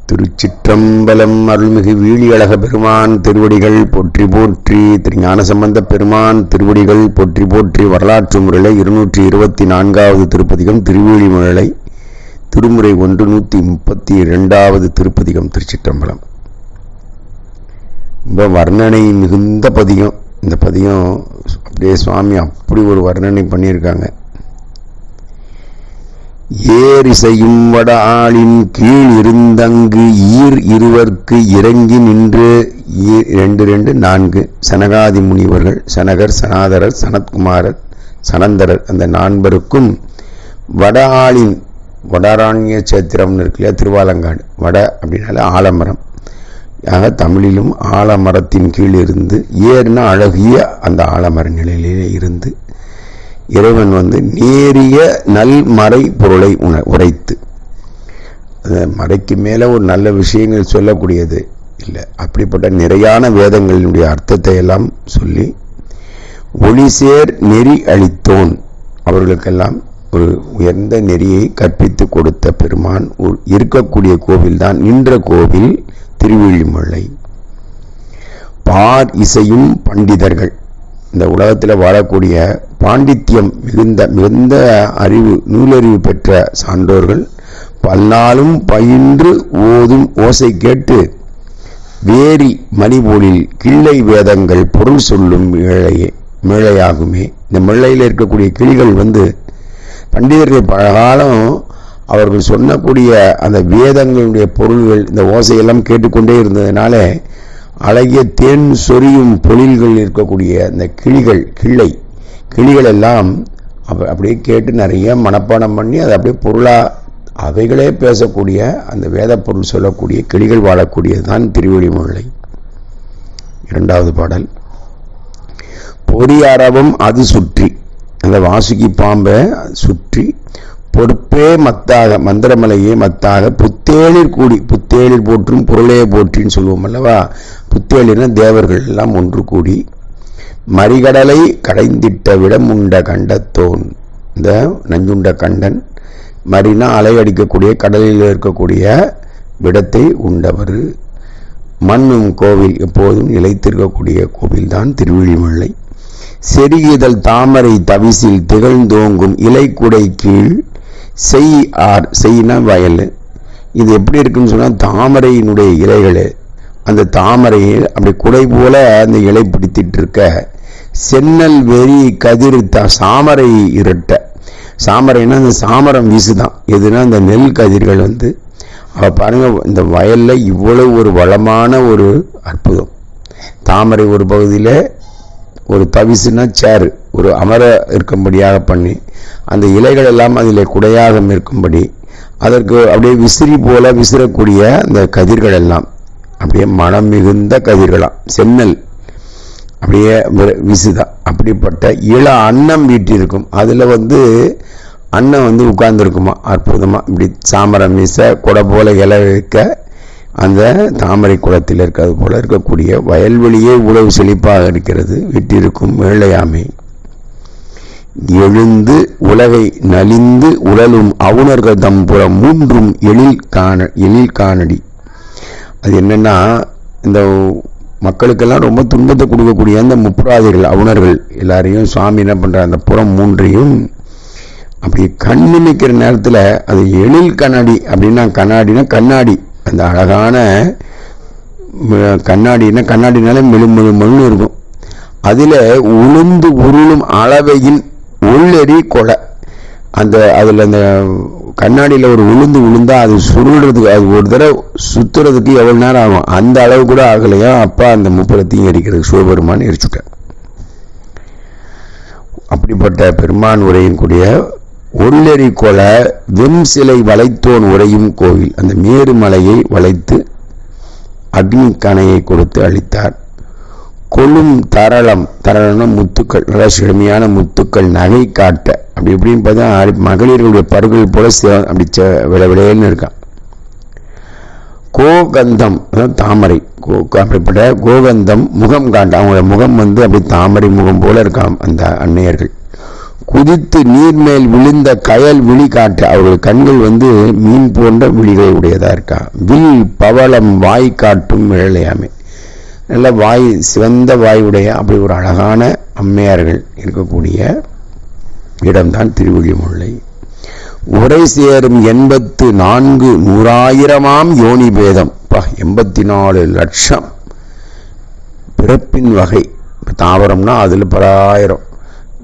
திருச்சிற்றம்பலம். அருள்மிகு வீழியழக பெருமான் திருவடிகள் போற்றி போற்றி. திருஞான சம்பந்த பெருமான் திருவடிகள் போற்றி போற்றி. வரலாற்று முறையில் 224வது திருப்பதிகம் திருவேழிமழலை, திருமுறை 1 132வது திருப்பதிகம். திருச்சிற்றம்பலம். ரொம்ப வர்ணனை மிகுந்த பதிகம். இந்த பதிகம் அப்படியே சுவாமி அப்படி ஒரு வர்ணனை பண்ணியிருக்காங்க. ஏரிசையும் வட ஆளின் கீழ் இருந்தங்கு ஈர் இருவர்க்கு இறங்கி நின்று 2 4 சனகாதி முனிவர்கள், சனகர், சனாதரர், சனத்குமாரர், சனந்தரர், அந்த 4 வட ஆளின், வடாரண்ய சேத்திரம்னு இருக்கு இல்லையா, திருவாலங்காடு. வட அப்படின்னால ஆலமரம் ஆக தமிழிலும் ஆலமரத்தின் கீழ் இருந்து, ஏர்னா அழகிய அந்த ஆலமர நிலையிலே இருந்து இறைவன் நேரிய நல் மறை பொருளை உரைத்து, மறைக்கு மேலே ஒரு நல்ல விஷயங்கள் சொல்லக்கூடியது இல்லை, அப்படிப்பட்ட நிறையான வேதங்களினுடைய அர்த்தத்தை எல்லாம் சொல்லி ஒளிசேர் நெறி அளித்தோன், அவர்களுக்கெல்லாம் ஒரு உயர்ந்த நெறியை கற்பித்து கொடுத்த பெருமான் இருக்கக்கூடிய கோவில்தான், நின்ற கோவில் திருவேழிமழலை. பார் இசையும் பண்டிதர்கள், இந்த உலகத்தில் வாழக்கூடிய பாண்டித்யம் மிகுந்த அறிவு, நூலறிவு பெற்ற சான்றோர்கள் பல்லாலும் பயின்று ஓதும் ஓசை கேட்டு வேரி மணிபோலில் கிள்ளை வேதங்கள் பொருள் சொல்லும் மேழையாகுமே. இந்த மேழையில் இருக்கக்கூடிய கிளிகள் பண்டிதர்கள் பலகாலம் அவர்கள் சொன்னக்கூடிய அந்த வேதங்களுடைய பொருள்கள், இந்த ஓசையெல்லாம் கேட்டுக்கொண்டே இருந்ததுனால அழகிய தேன் சொரியும் பொழில்கள் இருக்கக்கூடிய அந்த கிளிகள் எல்லாம் அப்படியே கேட்டு நிறைய மனப்பாடம் பண்ணி அதை அப்படியே பொருளாக அவைகளே பேசக்கூடிய அந்த வேத பொருள் சொல்லக்கூடிய கிளிகள் வாழக்கூடியது தான் திருவேழிமழலை. 2வது பாடல். பொறி அறவும் அது சுற்றி, அந்த வாசுகி பாம்பை சுற்றி பொறுப்பே மத்தாக, மந்திரமலையே மத்தாக, புத்தேளிர் கூடி, புத்தேளிர் போற்றும் பொருளே போற்றின்னு சொல்லுவோம் அல்லவா. புத்தேளிர்னா தேவர்கள் எல்லாம் ஒன்று கூடி மறிகடலை கடைந்திட்ட விடம் உண்ட கண்டத்தோன், இந்த நஞ்சுண்ட கண்டன், மறினா அலை அடிக்கக்கூடிய கடலில் இருக்கக்கூடிய விடத்தை உண்டவர். மண்ணும் கோவில், எப்போதும் நிலைத்திருக்கக்கூடிய கோவில்தான் திருவேழிமழலை. செருகிதழ் தாமரை தவிசில் திகழ்ந்தோங்கும் இலை குடை கீழ் செய் ஆர், செய்னா வயல். இது எப்படி இருக்குன்னு சொன்னால், தாமரையினுடைய இலைகள், அந்த தாமரையை அப்படி குடை போல அந்த இலை பிடித்திட்டு இருக்க, சென்னல் வெறி கதிர் சாமரை இரட்ட, சாமரைன்னா அந்த சாமரம் வீசுதான், எதுனா அந்த நெல் கதிர்கள் அவ பாருங்க, இந்த வயல்ல இவ்வளவு ஒரு வளமான ஒரு அற்புதம். தாமரை ஒரு பகுதியில் ஒரு தவிசுனா சேரு, ஒரு அமர இருக்கும்படியாக பண்ணி, அந்த இலைகள் எல்லாம் அதில் குடையாக இருக்கும்படி, அதற்கு அப்படியே விசிறி போல விசிறக்கூடிய அந்த கதிர்கள் எல்லாம் அப்படியே மனம் மிகுந்த கதிர்களாம், சென்னல் அப்படியே விசுதான். அப்படிப்பட்ட இள அன்னம் வீட்டிருக்கும், அதில் அன்னம் உட்கார்ந்துருக்குமா அற்புதமாக, இப்படி சாமரம் வீச கொடை போல இலை வைக்க, அந்த தாமரை குளத்தில் இருக்கிறது போல இருக்கக்கூடிய வயல்வெளியே உழவு செழிப்பாக இருக்கிறது. வீட்டிற்கும் மேழையாமை எழுந்து உலகை நலிந்து உழலும் அவுணர்கள் தம்புறம் 3 எழில் காணடி. அது என்னன்னா, இந்த மக்களுக்கெல்லாம் ரொம்ப துன்பத்தை கொடுக்கக்கூடிய அந்த முப்புராதிகள், அவுணர்கள் எல்லாரையும் சுவாமி என்ன பண்ற, அந்த புறம் 3ஐயும் அப்படி கண்ணு நிற்கிற நேரத்தில் அது எழில் கண்ணாடி அப்படின்னா, கண்ணாடி, அந்த அழகான கண்ணாடினால மெழுமெழுன்னு இருக்கும். அதில் உளுந்து உருளும் அளவையின் உள்ளெறி கொலை, அதில் அந்த கண்ணாடியில் ஒரு விழுந்தா அது சுருடுறதுக்கு, அது ஒரு தடவை சுத்துறதுக்கு எவ்வளோ நேரம் ஆகும், அந்த அளவு கூட ஆகலையா. அப்பா அந்த முப்புறத்தையும் எரிக்கிறது சிவபெருமான் எரிச்சுட்டார். அப்படிப்பட்ட பெருமான் உரையின் கூடிய ஒள்ளெறி கொலை வெண் சிலை வளைத்தோன் உரையும் கோவில், அந்த மேருமலையை வளைத்து அக்னி கணையை கொடுத்து அளித்தார். கொழும் தரளம்னா முத்துக்கள், நல்ல செழுமையான முத்துக்கள் நகை காட்ட, அப்படி இப்படின்னு பார்த்தா மகளிர்களுடைய பருகள் போல அப்படி விளைவிளையல்னு இருக்கான். கோகந்தம், தாமரை, அப்படிப்பட்ட கோகந்தம் முகம் காட்ட, அவங்களோட முகம் அப்படி தாமரை முகம் போல இருக்கான் அந்த அன்னையர்கள். குதித்து நீர்மேல் விழுந்த கயல் விழி காட்டு. அவர்கள் கண்கள் மீன் போன்ற விழிகளை உடையதா இருக்கா. வில் பவளம் வாய் காட்டும் இழையாமை. நல்ல வாய், சிவந்த வாயுடைய அப்படி ஒரு அழகான அம்மையார்கள் இருக்கக்கூடிய இடம்தான் திருவிழிமுல்லை. உரை சேரும் 84 நூறாயிரமாம் யோனி பேதம். 84 லட்சம் பிறப்பின் வகை. தாவரம்னா அதில் 10,000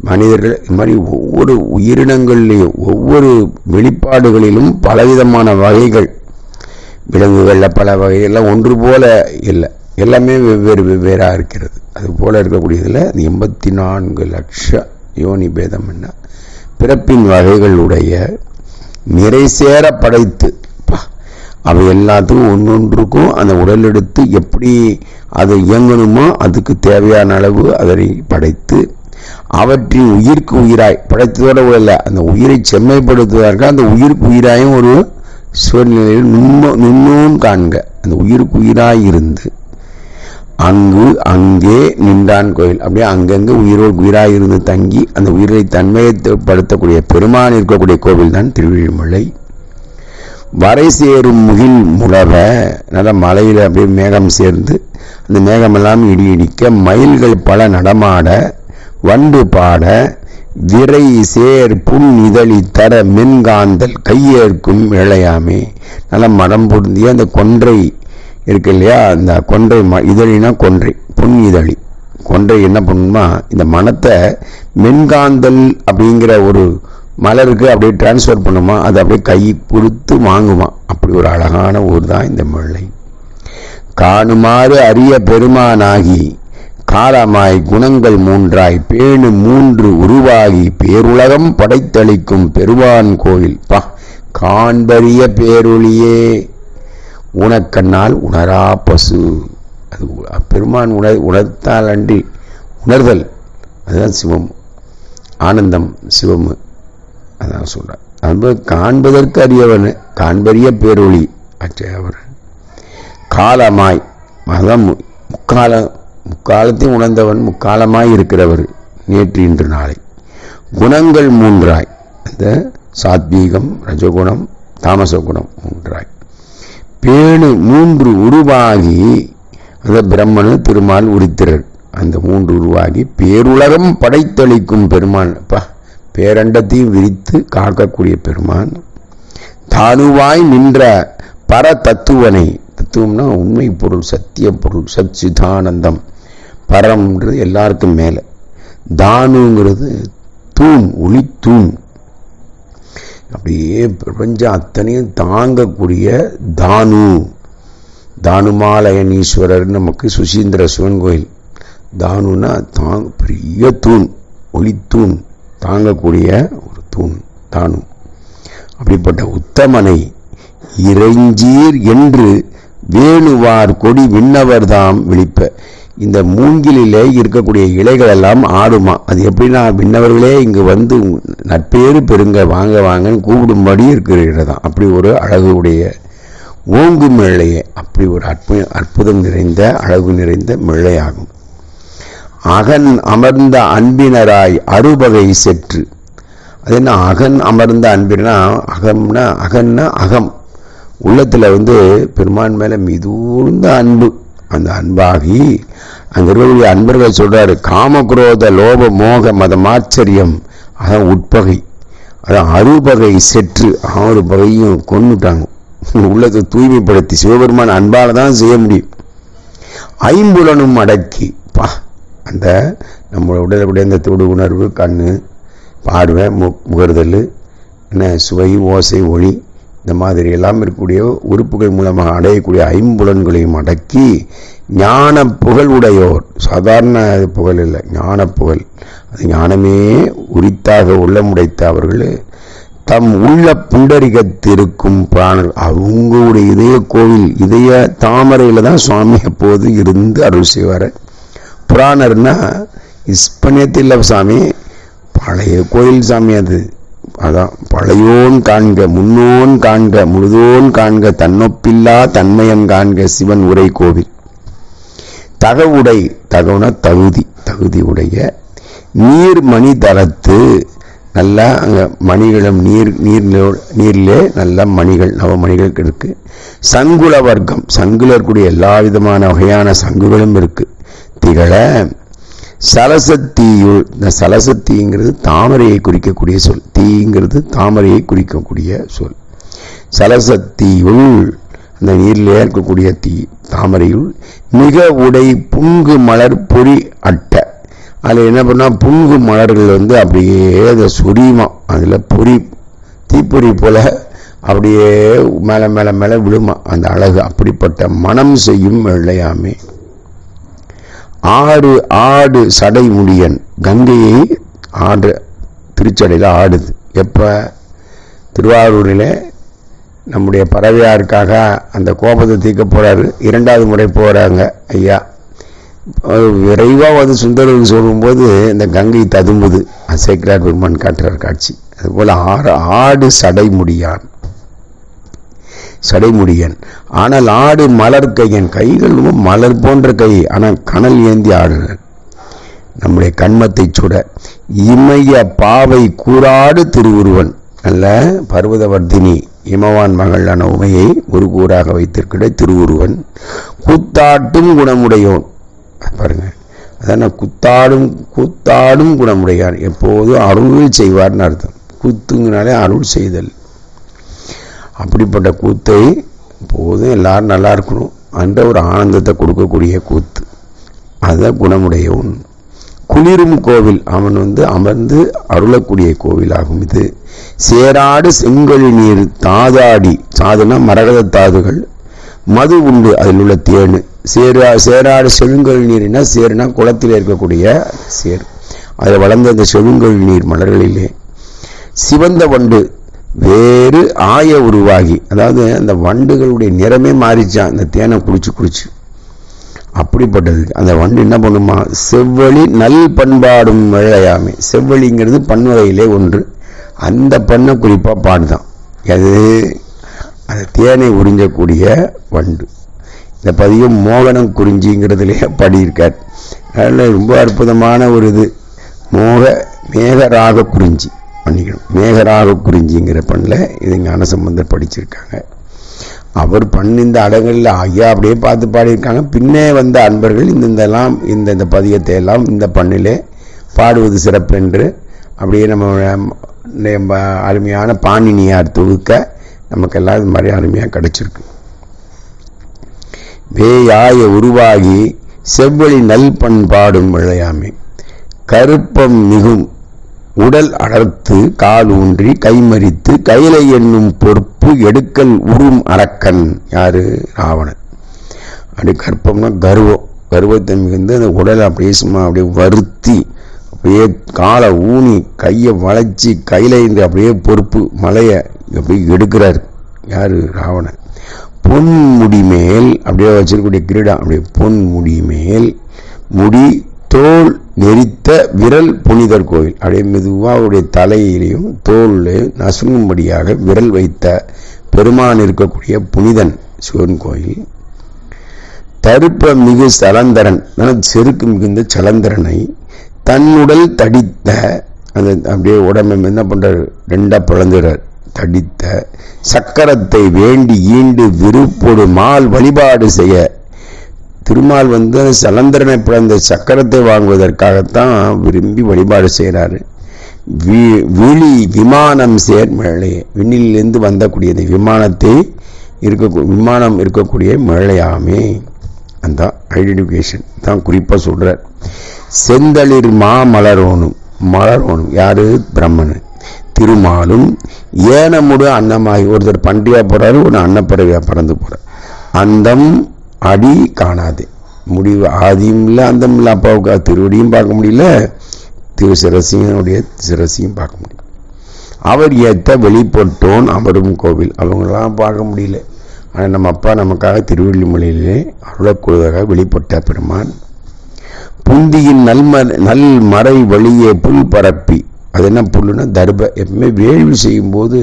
மனிதர்கள். இது மாதிரி ஒவ்வொரு உயிரினங்கள்லேயும் ஒவ்வொரு வெளிப்பாடுகளிலும் பலவிதமான வகைகள். விலங்குகளில் பல வகைகள்லாம் ஒன்று போல இல்லை, எல்லாமே வெவ்வேறாக இருக்கிறது. அது போல இருக்கக்கூடியதில் 84 லட்சம் யோனி பேதம் என்ன பிறப்பின் வகைகளுடைய நிறை சேர படைத்து, அவை எல்லாத்துக்கும் ஒன்றொன்றுக்கும் அந்த உடல் எடுத்து எப்படி அது இயங்கணுமோ அதுக்கு தேவையான அளவு அதனை படைத்து, அவற்றின் உயிருக்கு உயிராய் படைத்ததோட உடல அந்த உயிரை செம்மைப்படுத்துவதற்கு அந்த உயிருக்கு உயிராயும் ஒரு சூழ்நிலையில் நுண்ணோன் காண்க. அந்த உயிருக்கு உயிராய் இருந்து அங்கே நின்றான் கோயில். அப்படியே அங்கங்கே உயிரோடு உயிராய் இருந்து தங்கி அந்த உயிரை தன்மையப்படுத்தக்கூடிய பெருமான் இருக்கக்கூடிய கோவில் தான் திருவிழிமுல்லை. வரை சேரும் முகில் முழவ. நல்ல மலையில் அப்படியே மேகம் சேர்ந்து அந்த மேகமெல்லாம் இடி இடிக்க, மயில்கள் பல நடமாட, வண்டு பாட, விரை சேர் புன் இதழி தர மென்காந்தல் கையேற்கும் இழையாமே. நல்ல மடம் பொருந்திய அந்த கொன்றை இருக்கு இல்லையா, அந்த கொன்றை இதழினா கொன்றை, பொன் இதழி கொன்றை என்ன பண்ணுமா, இந்த மனத்தை மென்காந்தல் அப்படிங்கிற ஒரு மலருக்கு அப்படியே டிரான்ஸ்ஃபர் பண்ணுமா, அது அப்படியே கை கொடுத்து வாங்குமா. அப்படி ஒரு அழகான ஊர் தான் இந்த முல்லை. காணுமாறு அரிய பெருமானாகி காலமாய் குணங்கள் மூன்றாய் பேணு 3 உருவாகி பேருலகம் படைத்தளிக்கும் பெருமான் கோயில். காண்பரிய பேரொளியே உனக்கண்ணால் உணரா பசு. அது பெருமான் உணர்த்தால் அன்றி உணர்தல், அதுதான் சிவம், ஆனந்தம் சிவம். அதான் சொல்றார். அது காண்பதற்கு அறியவன், காண்பரிய பேரொளி அவர். காலமாய், அதான் முக்காலத்தையும் உணர்ந்தவன், முக்காலமாய் இருக்கிறவர், நேற்று இன்று நாளை. குணங்கள் 3ஆய், அந்த சாத்வீகம், ரஜகுணம், தாமச குணம் 3ஆய் பேணு 3 உருவாகி, அந்த பிரம்மனு திருமால் உரித்திரர், அந்த 3 உருவாகி பேருலகம் படைத்தளிக்கும் பெருமான். பேரண்டத்தையும் விரித்து காக்கக்கூடிய பெருமான். தானுவாய் நின்ற பர தத்துவனை. தத்துவம்னா உண்மை பொருள், சத்திய பொருள், சத் சிதானந்தம். பரம்ன்றது எல்லாருக்கும் மேலே, தானுங்கிறது தூண், ஒளி தூண். அப்படியே பிரபஞ்சம் அத்தனையும் தாங்கக்கூடிய தானு. தானுமாலயனீஸ்வரர் நமக்கு சுசீந்திர சிவன் கோயில். தானுன்னா பெரிய தூண், ஒளி தூண், தாங்கக்கூடிய ஒரு தூண் தானு. அப்படிப்பட்ட உத்தமனை இறைஞ்சீர் என்று வேணுவார் கொடி விண்ணவர் தாம் விழிப்ப. இந்த மூங்கிலே இருக்கக்கூடிய இலைகள் எல்லாம் ஆடுமா. அது எப்படின்னா, விண்ணவர்களே இங்கு வந்து நட்பேறு பெருங்க, வாங்க வாங்கன்னு கூப்பிடும்படி இருக்கிற இடதான். அப்படி ஒரு அழகு உடைய ஓங்கு மிழையே, அப்படி ஒரு அற்புதம் நிறைந்த அழகு நிறைந்த மிழையாகும். அகன் அமர்ந்த அன்பினராய் அறுபகை செற்று. அது என்ன அகன் அமர்ந்த அன்பினா, அகம்னா அகன்னா அகம், உள்ளத்தில் பெருமான் மேலே மிதூர்ந்த அன்பு. அந்த அன்பாகி அங்கே இருக்கக்கூடிய அன்பர்கள் சொல்றாரு, காமக்ரோத லோப மோக மதமாச்சரியம், அதான் உட்பகை, அதான் அறுபகை செற்று, 6 பகையும் கொண்டுட்டாங்க. உள்ளத்தை தூய்மைப்படுத்தி சிவபெருமான் அன்பால தான் செய்ய முடியும். 5 அடக்கி, அந்த நம்மளோட உடலுடைய இந்த தொடு உணர்வு, கண்ணு, பார்வை, முகர்தல், என்ன சுவை, ஓசை, ஒளி, இந்த மாதிரி எல்லாம் இருக்கக்கூடிய உறுப்புகள் மூலமாக அடையக்கூடிய 5 அடக்கி ஞான புகழ் உடையோர். சாதாரண புகழ் இல்லை, ஞான புகழ். அது ஞானமே உரித்தாக உள்ளமுடைத்த அவர்கள் தம் உள்ள புண்டரிகத்திருக்கும் பிராணர். அவங்களுடைய இதய கோவில், இதய தாமரையில் தான் சுவாமி எப்போது இருந்து அருள் செய்வார். புராணர்னா இஸ்பனியத்தில் சாமி, பழைய கோயில் சாமி அது. அதான் பழையோன் காண்க, முன்னோன் காண்க, முழுதோன் காண்க, தன்னொப்பில்லா தன்மையன் காண்க, சிவன் உரை கோவில். தகவுடை, தகவுனா தகுதி, தகுதி உடைய நீர்மணி தரத்து நல்லா அங்கே மணிகளும் நீரிலே நல்ல மணிகள் நவமணிகள் இருக்கு. சங்குல வர்க்கம், சங்குல இருக்கக்கூடிய எல்லா விதமான வகையான சங்குகளும் இருக்கு. திகழ சலசத்தீயுள், இந்த சலசத்தீங்கிறது தாமரையை குறிக்கக்கூடிய சொல். தீங்கிறது தாமரையை குறிக்கக்கூடிய சொல். சலசத்தீயுள், அந்த நீரிலே இருக்கக்கூடிய தீ தாமரையுள் மிக உடை புங்கு மலர் பொறி அட்ட. அதில் என்ன பண்ணால் புங்கு மலர்கள் அப்படியே அதை சொரியுமா, அதில் பொறி தீப்பொறி போல அப்படியே மேலே மேலே மேலே விழுமா அந்த அழகு. அப்படிப்பட்ட மனம் செய்யும் வெள்ளையாமே. ஆடு சடை முடியன், கங்கையை ஆடு திருச்சடையில் ஆடுது. எப்போ? திருவாரூரில் நம்முடைய பறவையாருக்காக அந்த கோபத்தை தீர்க்க போகிறாரு. 2வது முறை போகிறாங்க ஐயா. விரைவாக சுந்தரருக்கு சொல்லும்போது இந்த கங்கை ததும்புது. சேக்கிரார் பெருமான் காட்டுறார் காட்சி. அதுபோல் ஆடு சடைமுடியன். ஆனால் ஆடு மலர் கையன், கைகள் மலர் போன்ற கை, ஆனால் கனல் ஏந்தி ஆடுறார். நம்முடைய கண்மத்தை சுட இமய பாவை கூறாடு திருவுருவன், நல்ல பர்வதவர்த்தினி இமவான் மகளான உமையை ஒரு கூறாக வைத்திருக்கிற திருவுருவன். கூத்தாட்டும் குணமுடையோன், பாருங்க, அதான் கூத்தாடும் குணமுடையான், எப்போதும் அருள் செய்வார்னு அர்த்தம். கூத்துங்கனாலே அருள் செய்தல். அப்படிப்பட்ட கூத்தை போதும் எல்லாரும் நல்லா இருக்கணும் அந்த ஒரு ஆனந்தத்தை கொடுக்கக்கூடிய கூத்து, அதுதான் குணமுடையவன். குளிரும் கோவில், அவன் அமர்ந்து அருளக்கூடிய கோவிலாகும் இது. சேராடு செங்கழி நீர் தாதாடி, சாதுனா மரகத தாதுகள், மது உண்டு அதில் உள்ள தேனு. சேராடு செழுங்கழி நீர்னா, சேருனா குளத்தில் இருக்கக்கூடிய சேர், அதில் வளர்ந்த அந்த செழுங்கழி நீர் மலர்களிலே சிவந்த வண்டு வேறு ஆய உருவாகி, அதாவது அந்த வண்டுகளுடைய நிறமே மாறிச்சான் அந்த தேனை குடிச்சு. அப்படிப்பட்டது அந்த வண்டு என்ன பண்ணுமா, செவ்வழி நல் பண்பாடும் வெள்ளையாமை. செவ்வழிங்கிறது பன்வகையிலே ஒன்று, அந்த பண்ணை குறிப்பாக பாடுதான். அது அந்த தேனை உறிஞ்சக்கூடிய வண்டு. இந்த பதியம் மோகனம் குறிஞ்சிங்கிறதுலேயே பாடியிருக்கார். அதில் ரொம்ப அற்புதமான ஒரு இது மேகராக குறிஞ்சி பண்ணிக்கணும். மேகராக குறிஞ்சிங்கிற பண்ணில் இது ஞானசம்பந்தர் படிச்சிருக்காங்க. அவர் இந்த அடங்களில் ஐயா அப்படியே பார்த்து பாடியிருக்காங்க. பின்னே வந்த அன்பர்கள் இந்த பதியத்தை எல்லாம் இந்த பண்ணிலே பாடுவது சிறப்பு என்று அப்படியே நம்ம அருமையான பாணினியார் தொகுக்க நமக்கெல்லாம் இது மாதிரி அருமையாக கிடைச்சிருக்கு. வேயாய உருவாகி செவ்வழி நல் பண்பாடும் விளையாமை. கருப்பம் மிகும் உடல் அடர்த்து கால் ஊன்றி கைமறித்து கைலை என்னும் பொறுப்பு எடுக்கல் உறும் அரக்கன். யாரு? ராவணன். அப்படி கற்பம்னா கர்வத்தை மிகுந்து அந்த உடலை அப்படியே சும்மா அப்படியே வருத்தி அப்படியே காலை ஊனி கையை வளைச்சி கையில இருந்து அப்படியே பொறுப்பு மலையை அப்படியே எடுக்கிறார். யாரு? ராவணன். பொன் முடி மேல் அப்படியே வச்சிருக்கக்கூடிய கிரீடம், அப்படியே பொன் முடி மேல் முடி தோல் நெறித்த விரல் புனிதர் கோவில். அப்படியே மெதுவாக அவருடைய தலையிலையும் தோல் நசுங்கும்படியாக விரல் வைத்த பெருமான் இருக்கக்கூடிய புனிதன் சிவன் கோயில். தருப்ப மிகு சலந்தரன், செருக்கு மிகுந்த சலந்தரனை தன்னுடல் தடித்த, அந்த அப்படியே உடம்பை என்ன பண்றாரு, 2ஆ பிளந்துறார். தடித்த சக்கரத்தை வேண்டி ஈண்டு விருப்போடு மால் வழிபாடு செய்ய. திருமால் சலந்தரனை பிளந்த சக்கரத்தை வாங்குவதற்காகத்தான் விரும்பி வழிபாடு செய்கிறாரு. விழி விமானம் சேர்மழை, விண்ணிலிருந்து வந்தக்கூடிய விமானம் இருக்கக்கூடிய மழையாமே. அந்த ஐடென்டிஃபிகேஷன் தான் குறிப்பாக சொல்றார். செந்தளிர் மலரோனும் யாரு? பிரம்மனு. திருமாலும் ஏனமுடு அன்னமாகி, ஒருத்தர் பன்றியா போறாரு, ஒரு அன்னப்பறவையா பறந்து போறார். அந்தம் அடி காணாது, முடிவு ஆதியும் இல்லை அந்தம் இல்லை. அப்பாவுக்கு திருவடியும் பார்க்க முடியல, சிரசியும் பார்க்க முடியல. அவர் ஏத்த வெளிப்பட்டோன் அமரும் கோவில், அவங்களாம் பார்க்க முடியல. ஆனால் நம்ம அப்பா நமக்காக திருவள்ளிமலையிலே அருளக்கூடுவதாக வெளிப்பட்ட பெருமான். புந்தியின் நல் மறை வழியே புல் பரப்பி, அது என்ன புல்லுன்னா தர்ப. எப்பவுமே வேள்வி செய்யும் போது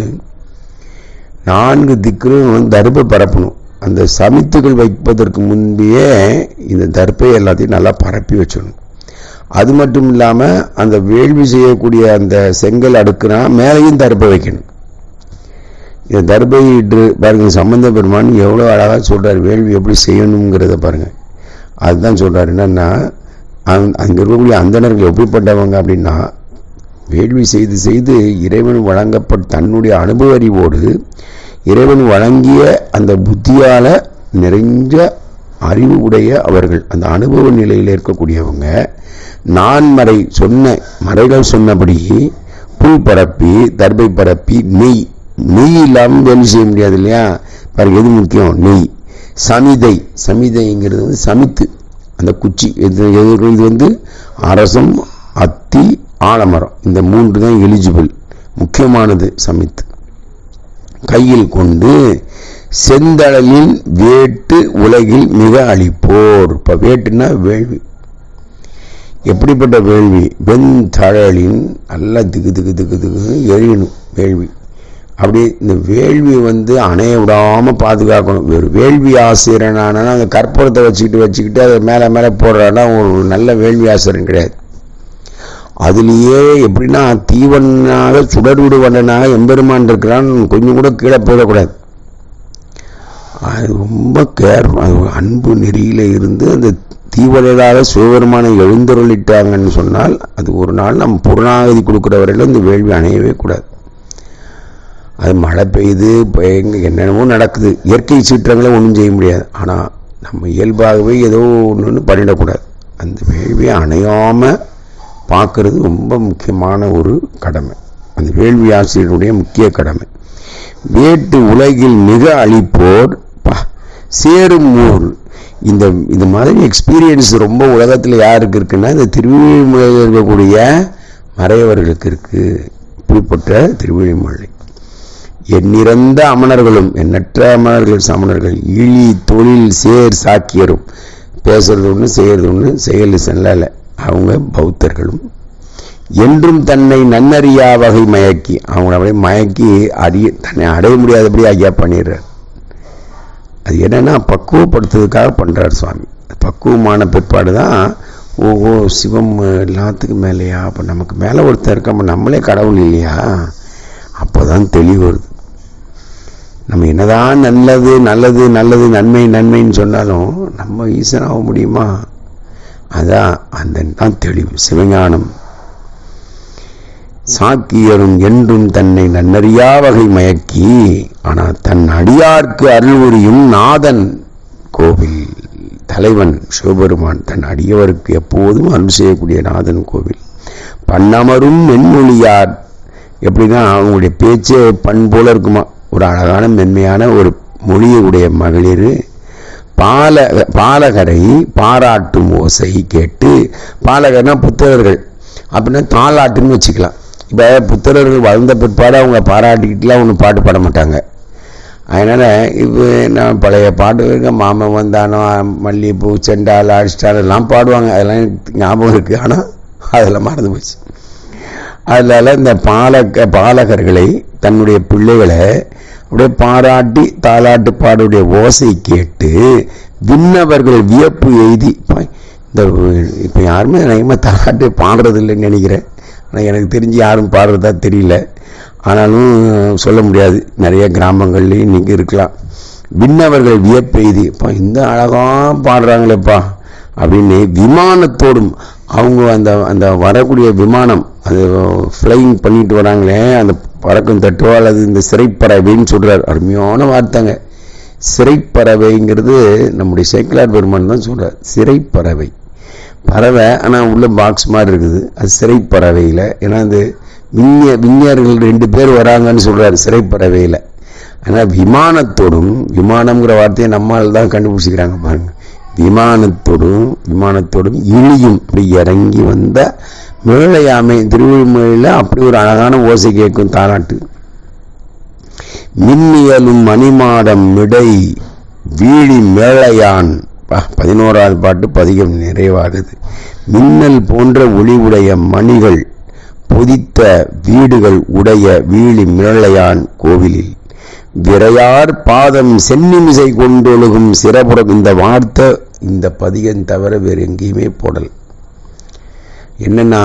4 திக்கிலும் தர்ப பரப்பணும். அந்த சமித்துகள் வைப்பதற்கு முன்பே இந்த தர்பை எல்லாத்தையும் நல்லா பரப்பி வச்சிடணும். அது மட்டும் இல்லாமல் அந்த வேள்வி செய்யக்கூடிய அந்த செங்கல் அடுக்குனா மேலேயும் தர்பை வைக்கணும். இந்த தர்பை இட்டு பாருங்க, சம்பந்த பெருமான் எவ்வளோ அழகாக சொல்கிறார் வேள்வி எப்படி செய்யணுங்கிறத பாருங்க. அதுதான் சொல்கிறார். என்னன்னா அங்கே இருக்கக்கூடிய அந்தணர்கள் எப்படிப்பட்டவங்க அப்படின்னா, வேள்வி செய்து செய்து இறைவன் வழங்கப்பட்ட தன்னுடைய அனுபவ அறிவோடு இறைவன் வழங்கிய அந்த புத்தியால் நிறைஞ்ச அறிவு உடைய அவர்கள், அந்த அனுபவ நிலையில் இருக்கக்கூடியவங்க நான் மறை சொன்ன மறைகள் சொன்னபடி புல் பரப்பி தர்பை பரப்பி நெய் இல்லாமல் வேலை செய்ய முடியாது இல்லையா. பாருங்க, எது முக்கியம்? நெய். சமிதைங்கிறது வந்து சமித்து, அந்த குச்சி. இது வந்து அரசம், அத்தி, ஆலமரம், இந்த 3 தான் எலிஜிபிள், முக்கியமானது சமித்து. கையில் கொண்டு செந்தழலின் வேட்டு உலகில் மிக அழிப்போர். இப்போ வேட்டுன்னா வேள்வி. எப்படிப்பட்ட வேள்வி? வெண்தழலின் நல்லா திகு திகு திகு திகு எரியணும் வேள்வி. அப்படி இந்த வேள்வி வந்து அணைய விடாமல் பாதுகாக்கணும். ஒரு வேள்வி ஆசிரியனானா அந்த கற்பூரத்தை வச்சுக்கிட்டு அதை மேலே மேலே போடுறான்னா ஒரு நல்ல வேள்வி ஆசிரியன் கிடையாது. அதுலேயே எப்படின்னா தீவனாக சுடர்விடு வண்ணனாக எம்பெருமான் இருக்கிறான், கொஞ்சம் கூட கீழே போயிடக்கூடாது. அது ரொம்ப அது அன்பு நெறியில் இருந்து அந்த தீவனையாக சிவபெருமானை எழுந்தருளிட்டாங்கன்னு சொன்னால் அது ஒரு நாள் நம்ம புறநாகதி கொடுக்குற வரையிலும் இந்த வேள்வி அணையவே கூடாது. அது மழை பெய்யுது, என்னென்னமோ நடக்குது, இயற்கை சீற்றங்களை ஒன்றும் செய்ய முடியாது. ஆனால் நம்ம இயல்பாகவே ஏதோ ஒன்று பண்ணிடக்கூடாது. அந்த வேள்வியை அணையாமல் பார்க்கறது ரொம்ப முக்கியமான ஒரு கடமை, அந்த வேள்வி ஆசிரியருடைய முக்கிய கடமை. வேட்டு உலகில் மிக அழிப்போர் சேரும் ஊர். இந்த மாதிரி எக்ஸ்பீரியன்ஸ் ரொம்ப உலகத்தில் யாருக்கு இருக்குன்னா இந்த திருவிழிமலையில் இருக்கக்கூடிய மறையவர்களுக்கு இருக்கு. இப்படிப்பட்ட திருவிழிமலை எண்ணிறந்த அமணர்களும், எண்ணற்ற அமணர்கள் சமணர்கள், இழி தொழில் சேர் சாக்கியரும், பேசுறது ஒன்று செய்யறது ஒன்று, செயல் செல்லலை, அவங்க பௌத்தர்களும் என்றும் தன்னை நன்னறியா வகை மயக்கி, அவங்கள அப்படியே மயக்கி தன்னை அடைய முடியாதபடி ஐயா பண்ணிடுறார். அது என்னன்னா பக்குவப்படுத்துறதுக்காக பண்ணுறார் சுவாமி. பக்குவமான பிற்பாடு தான் ஓஹோ சிவம் எல்லாத்துக்கும் மேலேயா, அப்போ நமக்கு மேலே ஒருத்தர் இருக்க, நம்மளே கடவுள் இல்லையா, அப்போ தான் தெளிவு வருது. நம்ம என்னதான் நல்லது நல்லது நல்லது நன்மை நன்மைன்னு சொன்னாலும் நம்ம ஈசனாக முடியுமா? அதான் அந்த தான் தெளிவு, சிவஞானம். சாக்கியரும் என்றும் தன்னை நன்னறியா வகை மயக்கி, ஆனால் தன் அடியார்க்கு அருள் புரியும் நாதன் கோவில். தலைவன் சிவபெருமான் தன் அடியவருக்கு எப்போதும் அருள் செய்யக்கூடிய நாதன் கோவில். பன்னமரும் மென்மொழியார், எப்படின்னா அவங்களுடைய பேச்சே பண் போல இருக்குமா, ஒரு அழகான மென்மையான ஒரு மொழியுடைய மகளிர். பாலகரை பாராட்டும் ஓசை கேட்டு, பாலகர்னா புத்தகர்கள், அப்படின்னா தாளாட்டுன்னு வச்சுக்கலாம். இப்போ புத்தகர்கள் வளர்ந்த பிற்பாடு அவங்க பாராட்டிக்கிட்டுலாம் ஒன்றும் பாட்டு பாட மாட்டாங்க. அதனால் இப்போ நான் பழைய பாட்டு மாமன் வந்தானோ, மல்லிகைப்பூ, செண்டால், அடிச்சிட்டால் எல்லாம் பாடுவாங்க, அதெல்லாம் ஞாபகம் இருக்குது. ஆனால் அதெல்லாம் மறந்து போச்சு. அதனால் இந்த பாலகர்களை தன்னுடைய பிள்ளைகளை அப்படியே பாராட்டி தாலாட்டு பாடுடைய ஓசை கேட்டு விண்ணவர்கள் வியப்பு எய்தி, இப்போ யாருமே அதிகமாக தாலாட்டு பாடுறது இல்லைன்னு நினைக்கிறேன். ஆனால் எனக்கு தெரிஞ்சு யாரும் பாடுறதா தெரியல. ஆனாலும் சொல்ல முடியாது, நிறைய கிராமங்கள்லேயும் இன்றைக்கி இருக்கலாம். விண்ணவர்கள் வியப்பெய்தி, இப்போ இந்த அழகாக பாடுறாங்களேப்பா அப்படின்னு விமானத்தோடும், அவங்க அந்த வரக்கூடிய விமானம் அது ஃப்ளைங் பண்ணிட்டு வராங்களே, அந்த பறக்கும் தட்டோ அல்லது இந்த சிறைப்பறவைன்னு சொல்கிறார். அருமையான வார்த்தைங்க. சிறைப்பறவைங்கிறது நம்முடைய சேக்கிழார் பெருமான் தான் சொல்கிறார். சிறைப்பறவை பறவை, ஆனால் உள்ள பாக்ஸ் மாதிரி இருக்குது, அது சிறைப்பறவையில். ஏன்னா அந்த விஞ்ஞர்கள் 2 பேர் வராங்கன்னு சொல்கிறார் சிறைப்பறவையில். ஆனால் விமானத்தோடும், விமானம்ங்கிற வார்த்தையை நம்மால் தான் கண்டுபிடிச்சிக்கிறாங்க பாருங்க. விமானத்தோடும் இழியும் அப்படி இறங்கி வந்த மேழையாமை திருவிழிமலையில் அப்படி ஒரு அழகான ஓசை கேட்கும் தாலாட்டு. மின்னியலும் மணிமாடம் மிடை வீழி மேழையான். 11வது பாட்டு பதிகம் நிறைவாகுது. மின்னல் போன்ற ஒளி உடைய மணிகள் பொதித்த வீடுகள் உடைய வீழி மேழையான் கோவிலில் விரையார் பாதம் சென்னிமிசை கொண்டொழுகும் சிறப்புறம். இந்த வார்த்தை இந்த பதிகம் தவிர வேறு எங்கேயுமே போடல். என்னன்னா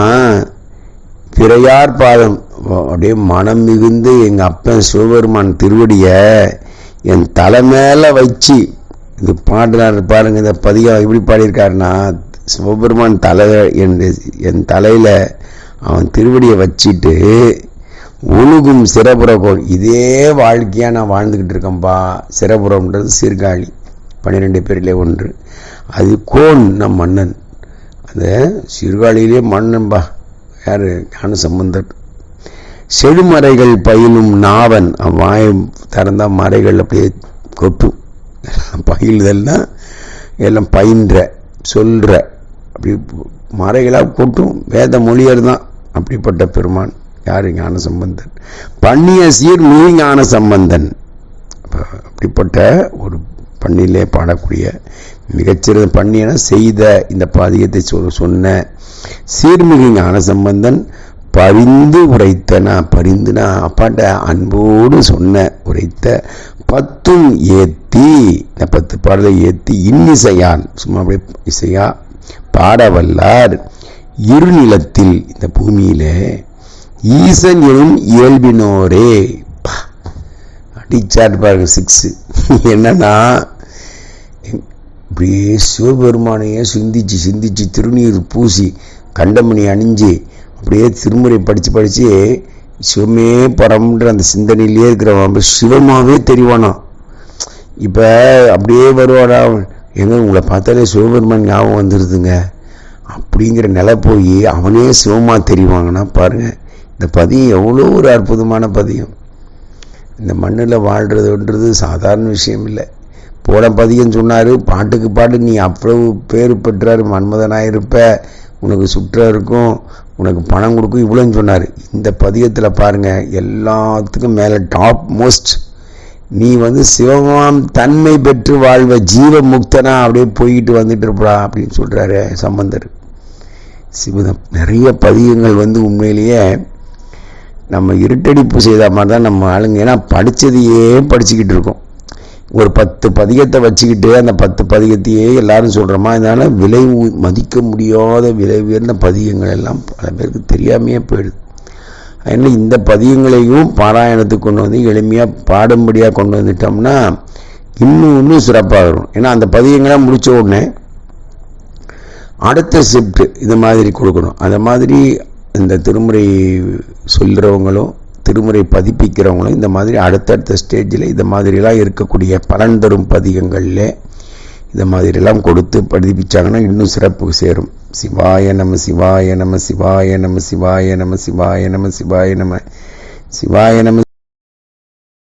பிறையார் பாதம் அப்படியே மனம் மிகுந்து எங்கள் அப்பன் சிவபெருமான் திருவடிய என் தலை மேலே வச்சு இது பாடுறாரு பாருங்க. இந்த பதிகம் எப்படி பாடியிருக்காருன்னா, சிவபெருமான் என் தலையில் அவன் திருவடியை வச்சிட்டு ஒழுகும் சிறப்புறக்கோள், இதே வாழ்க்கையாக நான் வாழ்ந்துக்கிட்டு இருக்கேன்ப்பா. சிறப்புறம்ன்றது சீர்காழி 12 பேரிலே ஒன்று. அது கோன் நம் மன்னன், அந்த சீர்காழியிலே மன்னன்பா யார்? ஞான சம்பந்தர். செழுமறைகள் பயிலும் நாவன், வாய திறந்தா மறைகள் அப்படியே கொட்டும். பயிலுதல்னா எல்லாம் பயின்ற சொல்கிற அப்படி மறைகளாக கொட்டும். வேத மொழியர் தான் அப்படிப்பட்ட பெருமான். யார்? ஞான சம்பந்தன். பண்ணிய சீர் மிகு ஞான சம்பந்தன். அப்படிப்பட்ட ஒரு பண்ணிலே பாடக்கூடிய மிகச்சிறந்த பண்ணியன செய்த இந்த பதியத்தை சொன்ன சீர்மிகு ஞான சம்பந்தன் பரிந்து உரைத்தனா, பரிந்துனா அப்பாட்ட அன்போடு சொன்ன உரைத்த 10 ஏத்தி, இந்த 10 பாடலை ஏத்தி இன்னிசையான், சும்மா அப்படியே இசையா பாடவல்லார் இருநிலத்தில், இந்த பூமியிலே ஈசன் எனும் இயல்பினோரே. அடிச்சாட்டு பாருங்க 6. என்னன்னா இப்படியே சிவபெருமானையே சிந்திச்சு சிந்திச்சு திருநீர் பூசி கண்டமணி அணிஞ்சு அப்படியே திருமுறை படித்து சிவமே பரம்ன்ற அந்த சிந்தனையிலே இருக்கிறவன் சிவமாகவே தெரிவானா. இப்போ அப்படியே வருவாடா, எங்க உங்களை பார்த்தாலே சிவபெருமான் ஞாபகம் வந்துடுதுங்க அப்படிங்கிற நிலை போய் அவனே சிவமாக தெரிவாங்கன்னா பாருங்கள். இந்த பதியம் எவ்வளோ ஒரு அற்புதமான பதியம். இந்த மண்ணில் வாழ்கிறதுன்றது சாதாரண விஷயம் இல்லை. போன பதியம் சொன்னார், பாட்டுக்கு பாட்டு நீ அவ்வளவு பேர் பெற்றார், மன்மதனாக இருப்ப, உனக்கு சுற்ற இருக்கும், உனக்கு பணம் கொடுக்கும், இவ்வளோன்னு சொன்னார். இந்த பதியத்தில் பாருங்கள், எல்லாத்துக்கும் மேலே டாப் மோஸ்ட் நீ சிவமாம் தன்மை பெற்று வாழ்வ ஜீவ முக்தனா அப்படியே போய்கிட்டு வந்துட்டு இருப்பா அப்படின்னு சொல்கிறாரு சம்பந்தர். சிவதம் நிறைய பதியங்கள் உண்மையிலேயே நம்ம இருட்டடிப்பு செய்த மாதிரி தான் நம்ம ஆளுங்க. ஏன்னா படித்ததையே படிச்சுக்கிட்டு இருக்கோம். ஒரு 10 பதிகத்தை வச்சுக்கிட்டு அந்த 10 பதிகத்தையே எல்லாரும் சொல்கிறோமா, இதனால் விலை மதிக்க முடியாத விலை உயர்ந்த பதிகங்கள் எல்லாம் பல பேருக்கு தெரியாமையே போயிடுது. அதனால் இந்த பதிகங்களையும் பாராயணத்துக்கு கொண்டு எளிமையாக பாடும்படியாக கொண்டு வந்துட்டோம்னா இன்னும் சிறப்பாக வரும். ஏன்னா அந்த பதிகங்களாக முடித்த உடனே அடுத்த ஷிஃப்ட்டு இந்த மாதிரி கொடுக்கணும். அந்த மாதிரி இந்த திருமுறை சொல்கிறவங்களும் திருமுறை பதிப்பிக்கிறவங்களும் இந்த மாதிரி அடுத்தடுத்த ஸ்டேஜில் இந்த மாதிரிலாம் இருக்கக்கூடிய பலன் தரும் பதிகங்களில் இந்த மாதிரிலாம் கொடுத்து பதிப்பிச்சாங்கன்னா இன்னும் சிறப்பு சேரும். சிவாய நம சிவாய நம சிவாய நம சிவாய நம சிவாய நம சிவாய நம சிவாய நம.